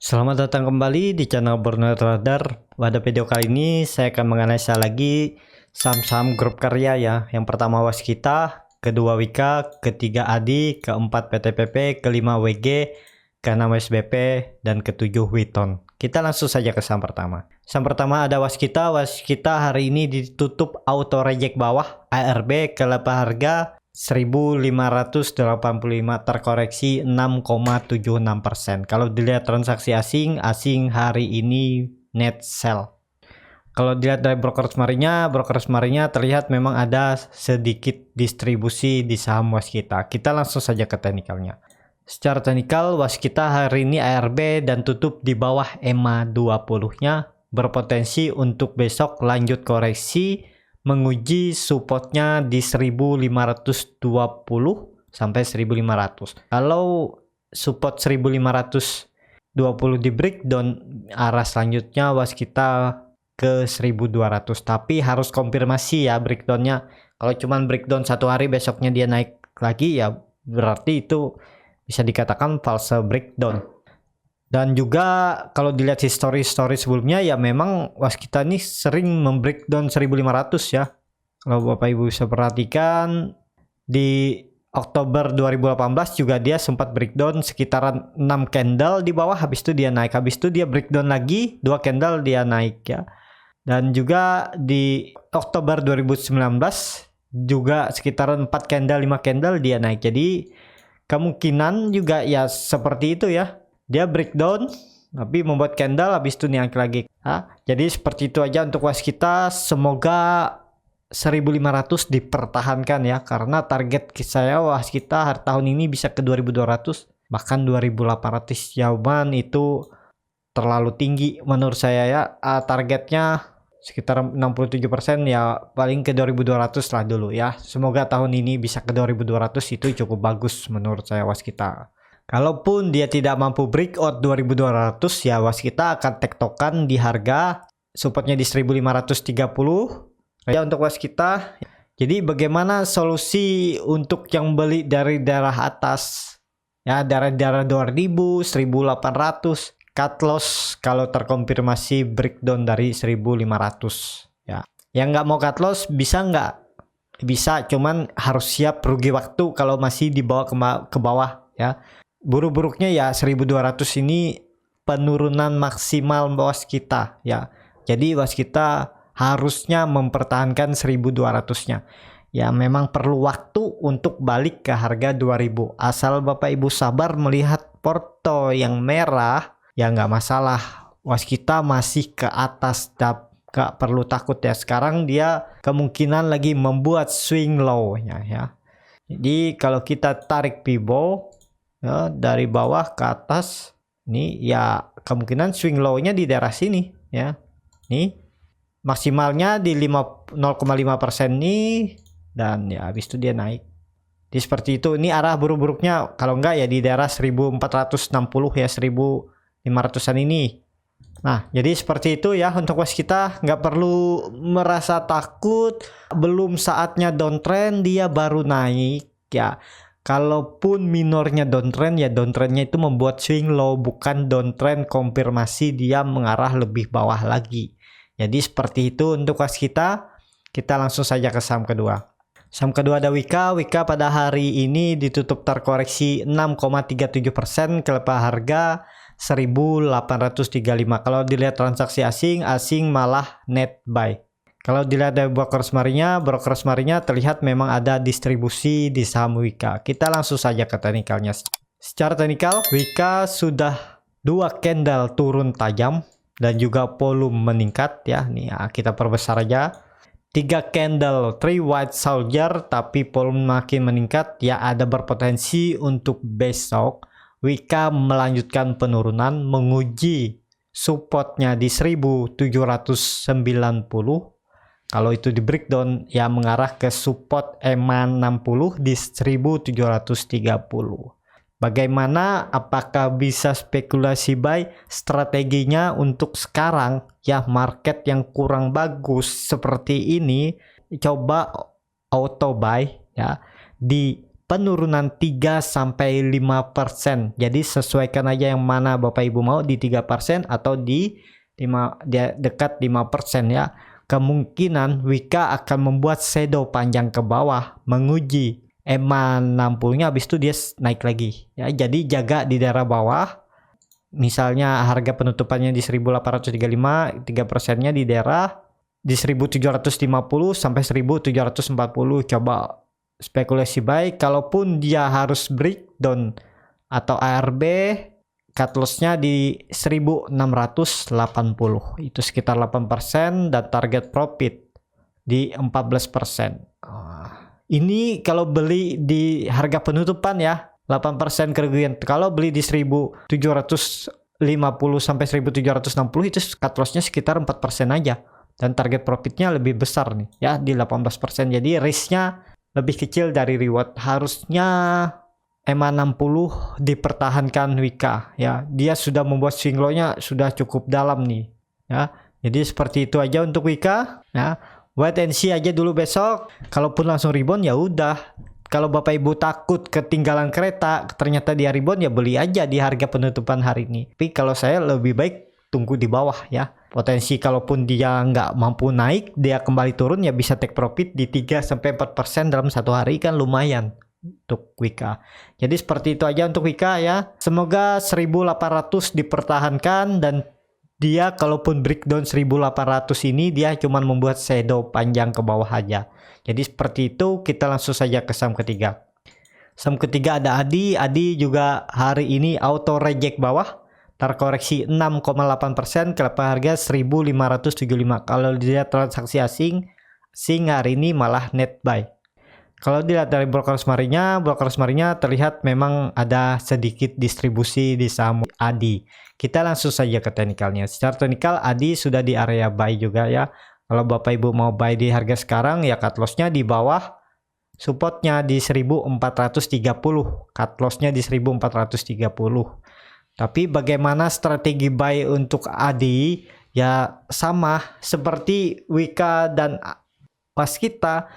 Selamat datang kembali di channel Burner Radar. Pada video kali ini saya akan menganalisa lagi saham-saham grup karya ya. Yang pertama Waskita, kedua Wika, ketiga Adi, keempat PTPP, kelima WG, keenam SBP, dan ketujuh Witon. Kita langsung saja ke saham pertama. Saham pertama ada Waskita. Waskita hari ini ditutup auto reject bawah ARB ke lepas harga 1585, terkoreksi 6,76%. Kalau dilihat transaksi asing hari ini net sell. Kalau dilihat dari broker semarinya terlihat memang ada sedikit distribusi di saham Waskita. Kita langsung saja ke teknikalnya. Secara teknikal Waskita hari ini ARB dan tutup di bawah EMA 20-nya, berpotensi untuk besok lanjut koreksi menguji supportnya di 1520 sampai 1500. Kalau support 1520 di breakdown, arah selanjutnya Waskita ke 1200, tapi harus konfirmasi ya breakdownnya. Kalau cuman breakdown satu hari besoknya dia naik lagi ya berarti itu bisa dikatakan false breakdown. Dan juga kalau dilihat history sebelumnya ya memang Waskita ini sering membreakdown 1500 ya. Kalau Bapak Ibu bisa perhatikan di Oktober 2018 juga dia sempat breakdown sekitaran 6 candle di bawah, habis itu dia naik, habis itu dia breakdown lagi 2 candle dia naik ya. Dan juga di Oktober 2019 juga sekitaran 4 candle 5 candle dia naik. Jadi kemungkinan juga ya seperti itu ya. Dia breakdown tapi membuat candle habis itu naik lagi. Jadi seperti itu aja untuk Waskita. Semoga 1500 dipertahankan ya, karena target saya Waskita hari tahun ini bisa ke 2200 bahkan 2800. Jawaban itu terlalu tinggi menurut saya ya. Targetnya sekitar 67% ya, paling ke 2200 lah dulu ya. Semoga tahun ini bisa ke 2200, itu cukup bagus menurut saya Waskita. Kalaupun dia tidak mampu breakout 2200 ya Waskita akan tektokan di harga supportnya di 1530 ya untuk Waskita. Jadi bagaimana solusi untuk yang beli dari daerah atas ya, daerah 2000 1800, cut loss kalau terkonfirmasi breakdown dari 1500 ya. Yang nggak mau cut loss bisa nggak? Bisa, cuman harus siap rugi waktu kalau masih dibawa ke bawah ya. Buruk-buruknya ya 1200 ini penurunan maksimal Waskita ya. Jadi Waskita harusnya mempertahankan 1200-nya. Ya memang perlu waktu untuk balik ke harga 2000. Asal Bapak Ibu sabar melihat porto yang merah ya nggak masalah. Waskita masih ke atas, gak perlu takut ya. Sekarang dia kemungkinan lagi membuat swing low ya. Jadi kalau kita tarik Fibo ya, dari bawah ke atas nih ya, kemungkinan swing low-nya di daerah sini ya. Nih maksimalnya di 0,5% nih, dan ya habis itu dia naik. Jadi seperti itu. Ini arah buruk-buruknya kalau enggak ya di daerah 1460 ya, 1500-an ini. Nah, jadi seperti itu ya untuk Waskita. Nggak perlu merasa takut, belum saatnya downtrend, dia baru naik ya. Kalaupun minornya downtrend ya downtrendnya itu membuat swing low, bukan downtrend konfirmasi dia mengarah lebih bawah lagi. Jadi seperti itu untuk Waskita. Kita langsung saja ke saham kedua. Saham kedua ada Wika. Wika pada hari ini ditutup terkoreksi 6,37% ke lepas harga 1835. Kalau dilihat transaksi asing malah net buy. Kalau dilihat dari broker semarinya terlihat memang ada distribusi di saham Wika. Kita langsung saja ke teknikalnya. Secara teknikal Wika sudah 2 candle turun tajam dan juga volume meningkat ya. Nih ya, kita perbesar aja. 3 candle 3 white soldier tapi volume makin meningkat ya, ada berpotensi untuk besok Wika melanjutkan penurunan menguji supportnya di 1790. Kalau itu di breakdown ya mengarah ke support EMA 60 di 1730. Bagaimana, apakah bisa spekulasi buy? Strateginya untuk sekarang ya, market yang kurang bagus seperti ini, coba auto buy ya di penurunan 3-5%. Jadi sesuaikan aja yang mana Bapak Ibu mau, di 3% atau di dekat 5% ya. Kemungkinan Wika akan membuat shadow panjang ke bawah, menguji EMA 60-nya, habis itu dia naik lagi ya. Jadi jaga di daerah bawah. Misalnya harga penutupannya di 1835, 3%-nya di daerah di 1750 sampai 1740. Coba spekulasi baik. Kalaupun dia harus breakdown atau ARB, cut loss-nya di 1680. Itu sekitar 8% dan target profit di 14%. Ini kalau beli di harga penutupan ya, 8% kerugian. Kalau beli di 1750 sampai 1760 itu cut loss-nya sekitar 4% aja. Dan target profitnya lebih besar nih ya, di 18%. Jadi risk-nya lebih kecil dari reward. Harusnya EMA 60 dipertahankan Wika ya. Dia sudah membuat swing low-nya sudah cukup dalam nih ya. Jadi seperti itu aja untuk Wika ya. Wait and see aja dulu besok. Kalaupun langsung rebound ya udah. Kalau Bapak Ibu takut ketinggalan kereta, ternyata dia rebound, ya beli aja di harga penutupan hari ini. Tapi kalau saya lebih baik tunggu di bawah ya. Potensi kalaupun dia nggak mampu naik, dia kembali turun, ya bisa take profit di 3-4% dalam satu hari, kan lumayan untuk Wika. Jadi seperti itu aja untuk Wika ya. Semoga 1800 dipertahankan, dan dia kalaupun breakdown 1800 ini dia cuma membuat shadow panjang ke bawah aja. Jadi seperti itu. Kita langsung saja ke saham ketiga. Saham ketiga ada Adi. Adi juga hari ini auto reject bawah, terkoreksi 6,8%, ke level harga 1575. Kalau dilihat transaksi asing hari ini malah net buy. Kalau dilihat dari broker semarinya terlihat memang ada sedikit distribusi di saham Adi. Kita langsung saja ke teknikalnya. Secara teknikal Adi sudah di area buy juga ya. Kalau Bapak Ibu mau buy di harga sekarang, ya cut loss-nya di bawah, supportnya di 1430, cut loss-nya di 1430. Tapi bagaimana strategi buy untuk Adi? Ya sama seperti Wika dan Waskita.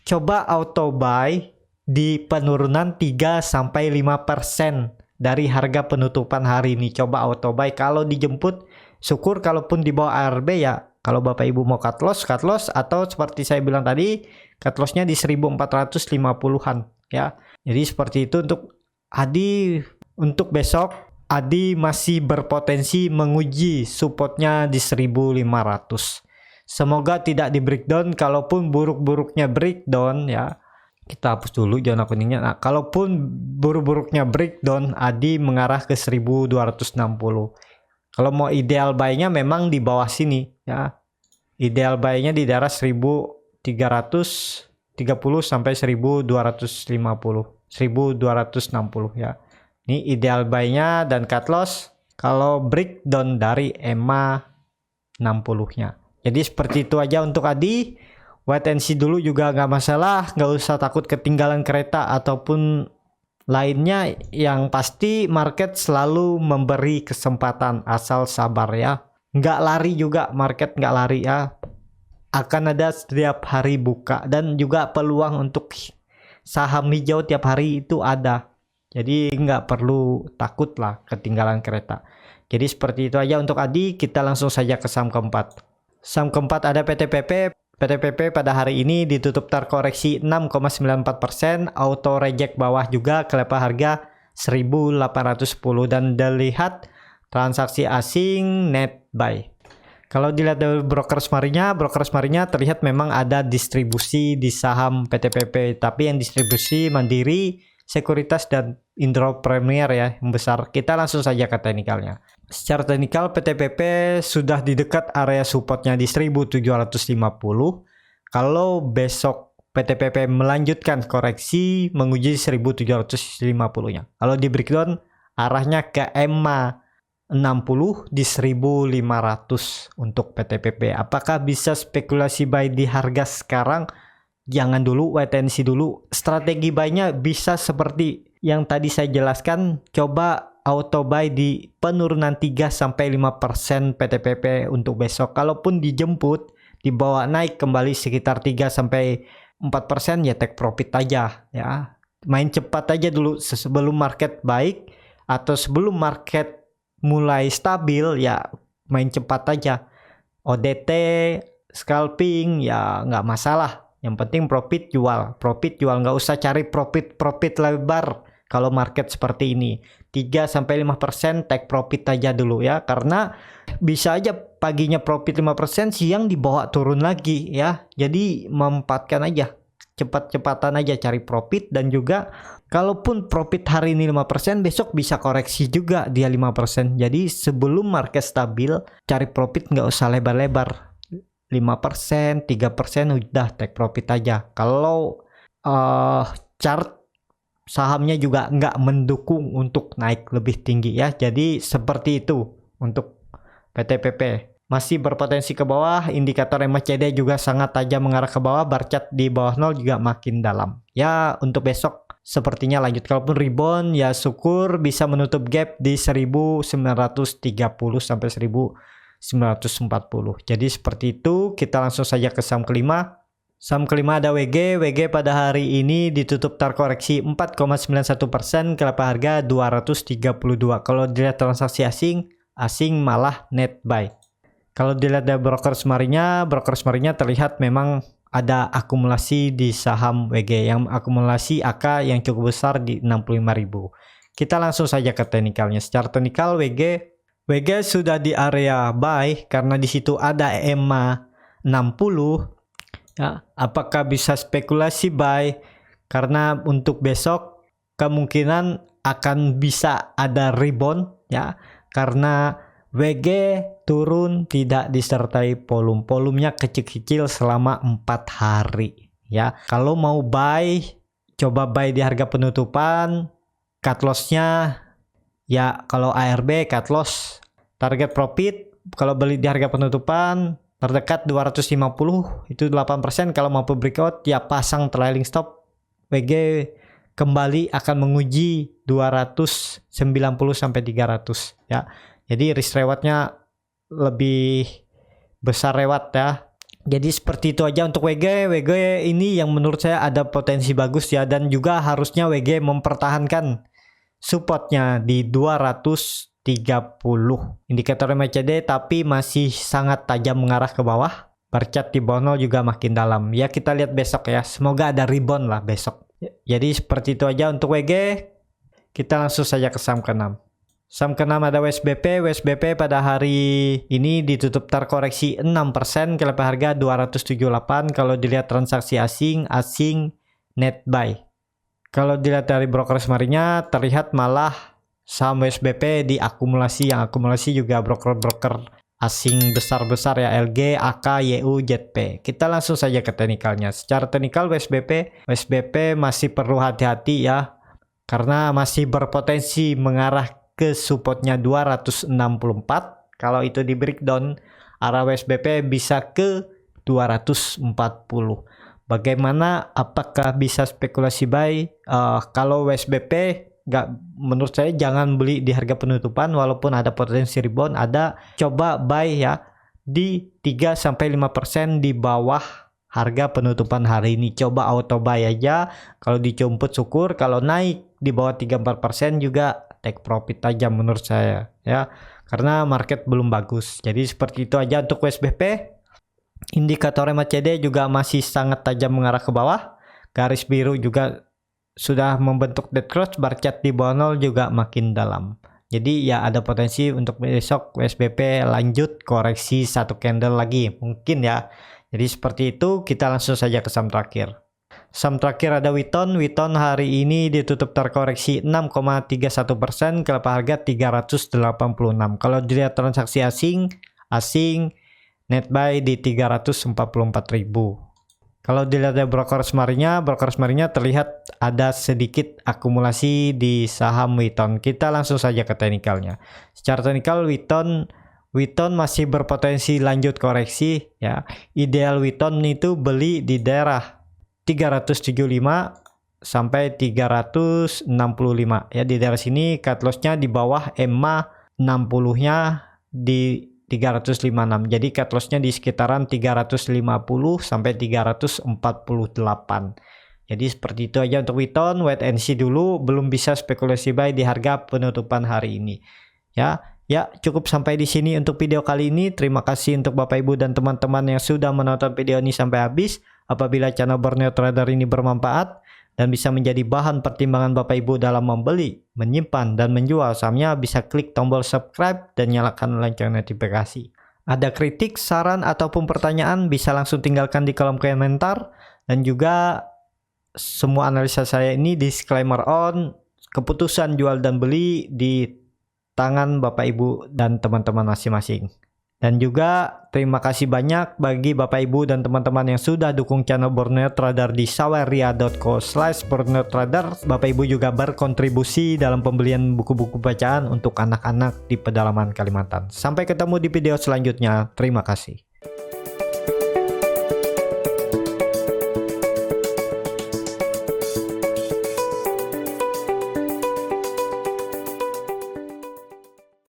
Coba auto buy di penurunan 3-5% dari harga penutupan hari ini. Coba auto buy. Kalau dijemput syukur, kalaupun di bawah ARB ya, kalau Bapak Ibu mau cut loss, atau seperti saya bilang tadi, cut loss-nya di 1450-an ya. Jadi seperti itu untuk Adi. Untuk besok Adi masih berpotensi menguji supportnya di 1500. Semoga tidak di breakdown. Kalaupun buruk-buruknya breakdown ya, kita hapus dulu zona kuningnya. Nah, kalaupun buruk-buruknya breakdown, Adi mengarah ke 1260. Kalau mau ideal buy-nya memang di bawah sini ya. Ideal buy-nya di daerah 1330 sampai 1250, 1260 ya. Ini ideal buy-nya dan cut loss kalau breakdown dari EMA 60-nya. Jadi seperti itu aja untuk Adi. Wait and see dulu juga nggak masalah. Nggak usah takut ketinggalan kereta ataupun lainnya. Yang pasti market selalu memberi kesempatan, asal sabar ya. Nggak lari juga, market nggak lari ya. Akan ada setiap hari buka, dan juga peluang untuk saham hijau tiap hari itu ada. Jadi nggak perlu takut lah ketinggalan kereta. Jadi seperti itu aja untuk Adi. Kita langsung saja ke saham keempat. Saham keempat ada PTPP. PTPP pada hari ini ditutup terkoreksi 6,94%, auto reject bawah juga ke level harga 1810, dan dilihat transaksi asing net buy. Kalau dilihat dari broker semarinya terlihat memang ada distribusi di saham PTPP, tapi yang distribusi Mandiri, Sekuritas, dan Indro Premier ya yang besar. Kita langsung saja ke teknikalnya. Secara teknikal PTPP sudah di dekat area supportnya di 1750. Kalau besok PTPP melanjutkan koreksi menguji 1750-nya. Kalau di breakdown arahnya ke EMA 60 di 1500 untuk PTPP. Apakah bisa spekulasi buy di harga sekarang? Jangan dulu, wait and see dulu. Strategi buy-nya bisa seperti yang tadi saya jelaskan. Coba auto buy di penurunan 3-5% PTPP untuk besok. Kalaupun dijemput, dibawa naik kembali sekitar 3-4%, ya take profit aja ya. main cepat aja dulu sebelum market baik atau sebelum market mulai stabil ya, main cepat aja. ODT, scalping ya nggak masalah. Yang penting profit jual, nggak usah cari profit lebar. Kalau market seperti ini 3-5% take profit aja dulu ya, karena bisa aja paginya profit 5%, siang dibawa turun lagi ya. Jadi memanfaatkan aja, cepat-cepatan aja cari profit. Dan juga kalaupun profit hari ini 5%, besok bisa koreksi juga dia 5%. Jadi sebelum market stabil cari profit, nggak usah lebar-lebar. 5%, 3% udah take profit aja. Kalau chart sahamnya juga nggak mendukung untuk naik lebih tinggi ya. Jadi seperti itu untuk PTPP. Masih berpotensi ke bawah, indikator MACD juga sangat tajam mengarah ke bawah, bar chart di bawah 0 juga makin dalam. Ya untuk besok sepertinya lanjut, kalaupun rebound ya syukur bisa menutup gap di 1930 sampai 1940. Jadi seperti itu. Kita langsung saja ke saham kelima. Saham kelima ada WG. WG pada hari ini ditutup terkoreksi 4,91%, ke level harga 232. Kalau dilihat transaksi asing malah net buy. Kalau dilihat dari broker semarinya terlihat memang ada akumulasi di saham WG, yang akumulasi AK yang cukup besar di 65.000. Kita langsung saja ke teknikalnya. Secara teknikal WG sudah di area buy karena di situ ada EMA 60 ya. Apakah bisa spekulasi buy? Karena untuk besok kemungkinan akan bisa ada rebound ya, karena WG turun tidak disertai volumenya kecil-kecil selama 4 hari ya. Kalau mau buy, coba buy di harga penutupan. Cut loss-nya ya, kalau ARB cut loss. Target profit kalau beli di harga penutupan terdekat 250, itu 8%. Kalau mampu breakout ya pasang trailing stop. WG kembali akan menguji 290 sampai 300 ya. Jadi risk rewardnya lebih besar reward ya. Jadi seperti itu aja untuk WG. WG ini yang menurut saya ada potensi bagus ya, dan juga harusnya WG mempertahankan supportnya di 230 indikator MACD, tapi masih sangat tajam mengarah ke bawah. Bar chart di bawah 0 juga makin dalam ya. Kita lihat besok ya, semoga ada rebound lah besok. Jadi seperti itu aja untuk WG. Kita langsung saja ke saham ke-6. Saham ke-6 ada WSBP. WSBP pada hari ini ditutup terkoreksi 6%, ke level harga 278. Kalau dilihat transaksi asing net buy. Kalau dilihat dari broker semarinya terlihat malah saham WSBP diakumulasi, yang akumulasi juga broker-broker asing besar-besar ya, LG, AK, YU, JP. Kita langsung saja ke teknikalnya. Secara teknikal WSBP masih perlu hati-hati ya, karena masih berpotensi mengarah ke supportnya 264. Kalau itu di breakdown, arah WSBP bisa ke 240. Bagaimana, apakah bisa spekulasi buy? Kalau WSBP nggak, menurut saya jangan beli di harga penutupan, walaupun ada potensi rebound. Ada coba buy ya di 3-5% di bawah harga penutupan hari ini. Coba auto buy aja. Kalau dicumput syukur, kalau naik di bawah 3-4% juga take profit aja menurut saya ya, karena market belum bagus. Jadi seperti itu aja untuk WSBP. Indikator MACD juga masih sangat tajam mengarah ke bawah. Garis biru juga sudah membentuk dead cross. Bar chart di bawah 0 juga makin dalam. Jadi ya ada potensi untuk besok WSBP lanjut koreksi satu candle lagi mungkin ya. Jadi seperti itu. Kita langsung saja ke saham terakhir. Saham terakhir ada Witon. Witon hari ini ditutup terkoreksi 6,31%, ke level harga 386. Kalau dilihat transaksi asing net buy di 344.000. Kalau dilihat dari broker semarinya terlihat ada sedikit akumulasi di saham Witon. Kita langsung saja ke teknikalnya. Secara teknikal Witon masih berpotensi lanjut koreksi ya. Ideal Witon itu beli di daerah 375 sampai 365 ya. Di daerah sini cut loss-nya di bawah EMA 60-nya di 356. Jadi cut loss-nya di sekitaran 350 sampai 348. Jadi seperti itu aja untuk Witon, wait and see dulu, belum bisa spekulasi buy di harga penutupan hari ini. Ya, cukup sampai di sini untuk video kali ini. Terima kasih untuk Bapak Ibu dan teman-teman yang sudah menonton video ini sampai habis. Apabila channel Borneo Trader ini bermanfaat dan bisa menjadi bahan pertimbangan Bapak Ibu dalam membeli, menyimpan, dan menjual sahamnya, bisa klik tombol subscribe dan nyalakan lonceng notifikasi. Ada kritik, saran, ataupun pertanyaan bisa langsung tinggalkan di kolom komentar. Dan juga semua analisa saya ini disclaimer on, keputusan jual dan beli di tangan Bapak Ibu dan teman-teman masing-masing. Dan juga terima kasih banyak bagi Bapak Ibu dan teman-teman yang sudah dukung channel Borneo Trader di saweria.co/borneotrader. Bapak Ibu juga berkontribusi dalam pembelian buku-buku bacaan untuk anak-anak di pedalaman Kalimantan. Sampai ketemu di video selanjutnya. Terima kasih.